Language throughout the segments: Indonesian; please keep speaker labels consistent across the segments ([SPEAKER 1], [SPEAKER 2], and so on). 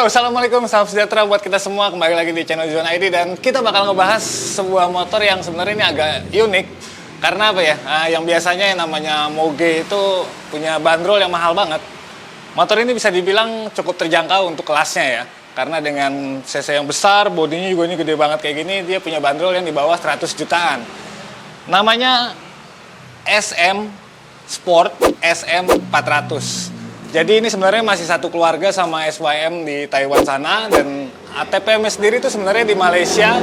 [SPEAKER 1] Yo, assalamualaikum, salam sejahtera buat kita semua. Kembali lagi di channel Zona ID dan kita bakal ngebahas sebuah motor yang sebenarnya ini agak unik. Karena apa ya? Yang biasanya yang namanya Moge itu punya bandrol yang mahal banget. Motor ini bisa dibilang cukup terjangkau untuk kelasnya ya. Karena dengan cc yang besar, bodinya juga ini gede banget kayak gini, dia punya bandrol yang di bawah 100 jutaan. Namanya SM Sport SM400. Jadi ini sebenarnya masih satu keluarga sama SYM di Taiwan sana, dan ATPM sendiri itu sebenarnya di Malaysia.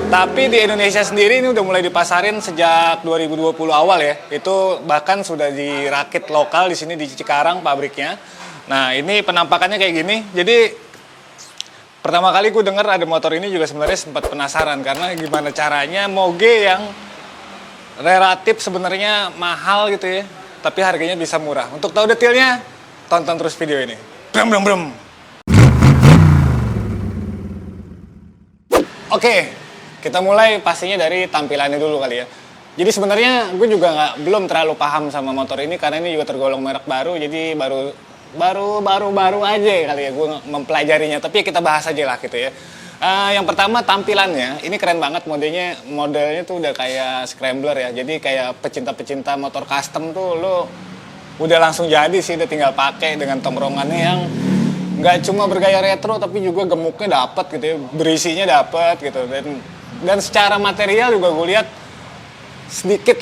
[SPEAKER 1] Tapi di Indonesia sendiri ini udah mulai dipasarin sejak 2020 awal ya. Itu bahkan sudah dirakit lokal di sini di Cikarang pabriknya. Nah, ini penampakannya kayak gini. Jadi pertama kali gue denger ada motor ini juga sebenarnya sempat penasaran karena gimana caranya Moge yang relatif sebenarnya mahal gitu ya, tapi harganya bisa murah. Untuk tahu detailnya, tonton terus video ini. Brum brum brum. Oke, kita mulai pastinya dari tampilannya dulu kali ya. Jadi sebenarnya gue juga belum terlalu paham sama motor ini karena ini juga tergolong merek baru, jadi baru aja kali ya gue mempelajarinya. Tapi kita bahas aja lah gitu ya. Yang pertama tampilannya, ini keren banget modelnya tuh udah kayak scrambler ya. Jadi kayak pecinta-pecinta motor custom tuh lo udah langsung jadi sih, udah tinggal pakai dengan tongkrongannya yang nggak cuma bergaya retro tapi juga gemuknya dapet gitu ya, berisinya dapet gitu. Dan secara material juga gue lihat sedikit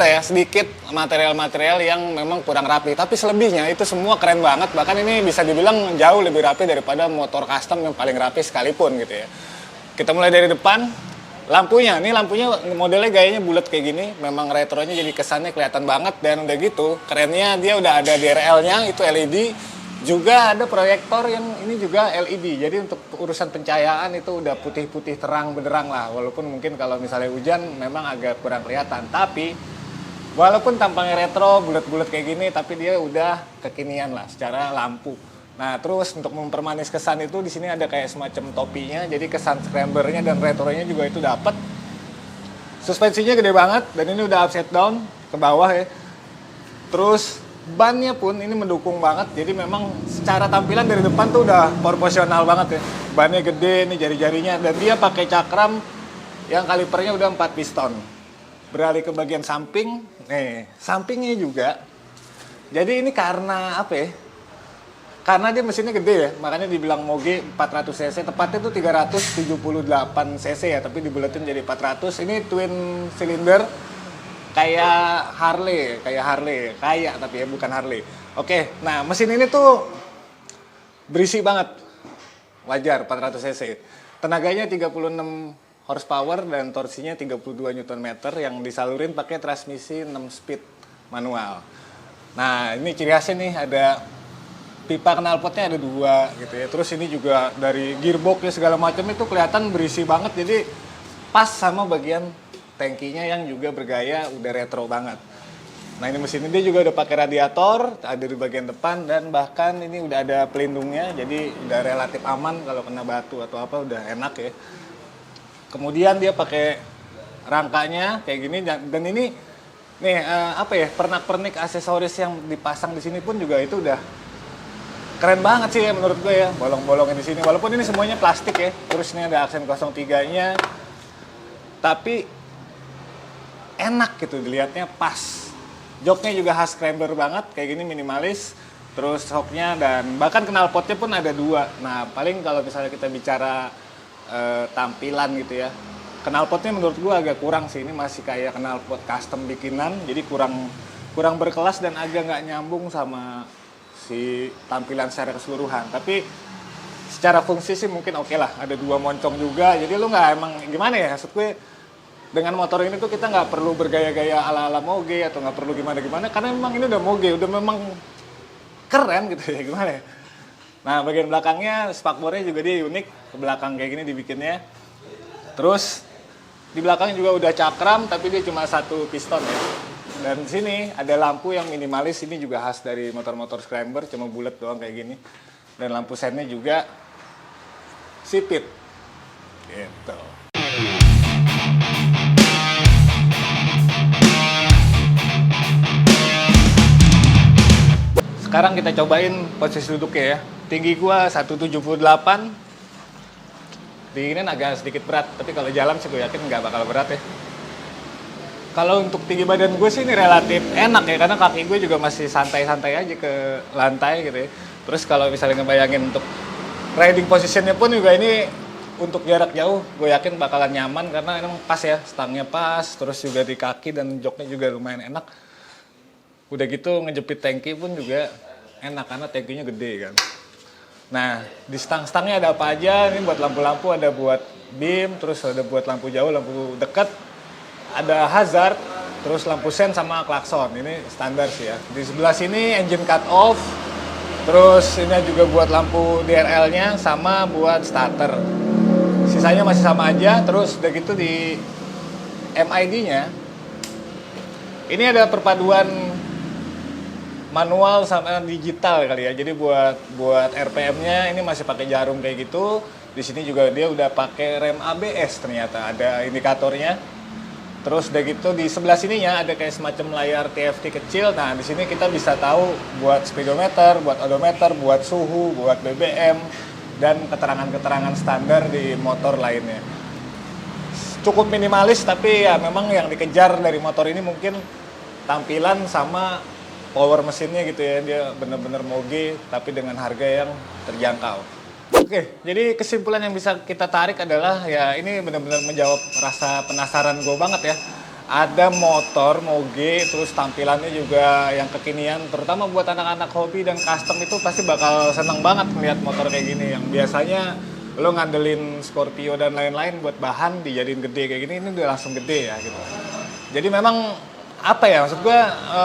[SPEAKER 1] material-material yang memang kurang rapi, tapi selebihnya itu semua keren banget. Bahkan ini bisa dibilang jauh lebih rapi daripada motor custom yang paling rapi sekalipun gitu ya. Kita mulai dari depan. Lampunya modelnya gayanya bulat kayak gini, memang retronya jadi kesannya kelihatan banget. Dan udah gitu kerennya dia udah ada DRL-nya itu LED, juga ada proyektor yang ini juga LED. Jadi untuk urusan pencahayaan itu udah putih-putih terang benderang lah. Walaupun mungkin kalau misalnya hujan memang agak kurang kelihatan. Tapi walaupun tampangnya retro, bulat-bulat kayak gini, tapi dia udah kekinian lah secara lampu. Nah, terus untuk mempermanis kesan itu di sini ada kayak semacam topinya. Jadi kesan scramblernya dan retronya juga itu dapat. Suspensinya gede banget dan ini udah upside down ke bawah ya. Terus bannya pun ini mendukung banget, jadi memang secara tampilan dari depan tuh udah proporsional banget ya. Bannya gede nih jari-jarinya, dan dia pakai cakram yang kalipernya udah 4 piston. Beralih ke bagian samping, nih sampingnya juga. Jadi ini karena apa ya? Karena dia mesinnya gede ya, makanya dibilang Moge 400 cc, tepatnya itu 378 cc ya, tapi dibuletin jadi 400. Ini twin cylinder. Kayak Harley, tapi ya bukan Harley. Oke, nah mesin ini tuh berisi banget. Wajar 400 cc. Tenaganya 36 horsepower dan torsinya 32 Nm yang disalurin pakai transmisi 6 speed manual. Nah, ini ciri khasnya nih ada pipa knalpotnya ada 2 gitu ya. Terus ini juga dari gearbox ya segala macam itu kelihatan berisi banget, jadi pas sama bagian tangkinya yang juga bergaya udah retro banget. Nah, ini mesin ini dia juga udah pakai radiator, ada di bagian depan, dan bahkan ini udah ada pelindungnya, jadi udah relatif aman kalau kena batu atau apa, udah enak ya. Kemudian dia pakai rangkanya kayak gini, dan ini nih pernak-pernik aksesoris yang dipasang di sini pun juga itu udah keren banget sih ya menurut gue ya. Bolong-bolongnya di sini, walaupun ini semuanya plastik ya. Terus ini ada aksen 03-nya, tapi enak gitu dilihatnya, pas. Joknya juga khas scrambler banget, kayak gini minimalis. Terus shocknya dan bahkan knalpotnya pun ada 2. Nah, paling kalau misalnya kita bicara tampilan gitu ya, knalpotnya menurut gua agak kurang sih. Ini masih kayak knalpot custom bikinan, jadi kurang berkelas dan agak nggak nyambung sama si tampilan secara keseluruhan. Tapi secara fungsi sih mungkin oke lah, ada 2 moncong juga, jadi lu nggak, emang gimana ya, maksud gue dengan motor ini tuh kita nggak perlu bergaya-gaya ala-ala Moge atau nggak perlu gimana-gimana, karena memang ini udah Moge, udah memang keren gitu ya, gimana ya. Nah, bagian belakangnya spakbornya juga dia unik, ke belakang kayak gini dibikinnya. Terus di belakang juga udah cakram, tapi dia cuma 1 piston ya. Dan di sini ada lampu yang minimalis, ini juga khas dari motor-motor scrambler, cuma bulat doang kayak gini. Dan lampu sennya juga sipit gitu. Sekarang kita cobain posisi duduknya ya. tinggi gua 178. Dinginan agak sedikit berat, tapi kalau jalan sih gue yakin nggak bakal berat ya. Kalau untuk tinggi badan gue sih ini relatif enak ya, karena kaki gue juga masih santai-santai aja ke lantai gitu ya. Terus kalau misalnya ngebayangin untuk riding positionnya pun juga ini untuk jarak jauh gue yakin bakalan nyaman, karena emang pas ya, stangnya pas, terus juga di kaki dan joknya juga lumayan enak. Udah gitu ngejepit tangki pun juga enak karena tangkinya gede kan. Nah, di stang-stangnya ada apa aja? Ini buat lampu-lampu, ada buat beam, terus ada buat lampu jauh, lampu dekat, ada hazard, terus lampu sen sama klakson. Ini standar sih ya. Di sebelah sini engine cut off, terus ini juga buat lampu DRL-nya sama buat starter. Sisanya masih sama aja. Terus udah gitu di MID-nya, ini ada perpaduan manual sama digital kali ya. Jadi buat RPM-nya ini masih pakai jarum kayak gitu. Di sini juga dia udah pakai rem ABS ternyata, ada indikatornya. Terus udah gitu di sebelah sininya ada kayak semacam layar TFT kecil. Nah, di sini kita bisa tahu buat speedometer, buat odometer, buat suhu, buat BBM dan keterangan-keterangan standar di motor lainnya. Cukup minimalis, tapi ya memang yang dikejar dari motor ini mungkin tampilan sama power mesinnya gitu ya. Dia bener-bener moge tapi dengan harga yang terjangkau. Oke, jadi kesimpulan yang bisa kita tarik adalah ya ini bener-bener menjawab rasa penasaran gue banget ya. Ada motor moge, terus tampilannya juga yang kekinian, terutama buat anak-anak hobi dan custom itu pasti bakal seneng banget melihat motor kayak gini. Yang biasanya lo ngandelin Scorpio dan lain-lain buat bahan dijadiin gede kayak gini, ini udah langsung gede ya gitu. Jadi memang apa ya, maksud gue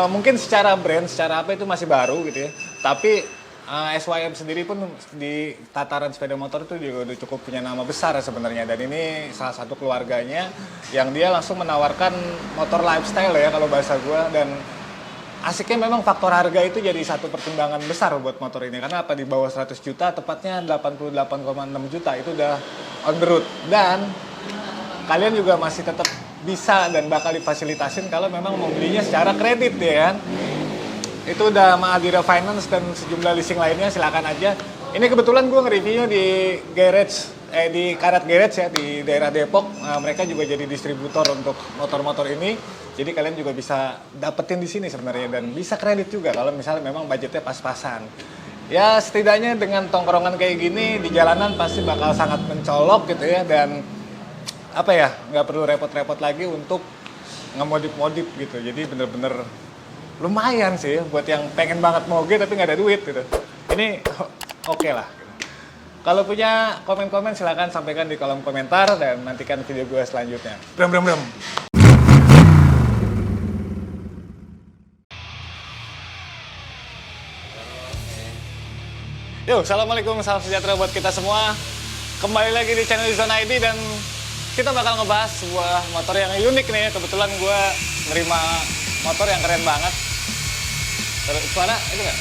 [SPEAKER 1] mungkin secara brand, secara apa itu masih baru gitu ya. Tapi SYM sendiri pun di tataran sepeda motor itu juga udah cukup punya nama besar sebenarnya. Dan ini salah satu keluarganya yang dia langsung menawarkan motor lifestyle ya kalau bahasa gue. Dan asiknya memang faktor harga itu jadi satu pertimbangan besar buat motor ini. Karena apa, di bawah 100 juta, tepatnya 88,6 juta itu udah on the road. Dan kalian juga masih tetap bisa dan bakal difasilitasin kalau memang mau belinya secara kredit ya kan. Itu udah sama Adira Finance dan sejumlah leasing lainnya, silakan aja. Ini kebetulan gue nge-reviewnya di garage, di Karat Garage ya, di daerah Depok. Mereka juga jadi distributor untuk motor-motor ini. Jadi kalian juga bisa dapetin di sini sebenarnya dan bisa kredit juga kalau misalnya memang budgetnya pas-pasan. Ya setidaknya dengan tongkrongan kayak gini di jalanan pasti bakal sangat mencolok gitu ya, dan apa ya, nggak perlu repot-repot lagi untuk ngemodif-modif gitu. Jadi bener-bener lumayan sih buat yang pengen banget moge tapi nggak ada duit gitu. Ini oke lah. Kalau punya komen-komen silakan sampaikan di kolom komentar dan nantikan video gue selanjutnya. Bram. Yo, assalamualaikum, salam sejahtera buat kita semua. Kembali lagi di channel Zona ID dan kita bakal ngebahas sebuah motor yang unik nih. Kebetulan gue nerima motor yang keren banget. Suara itu nggak?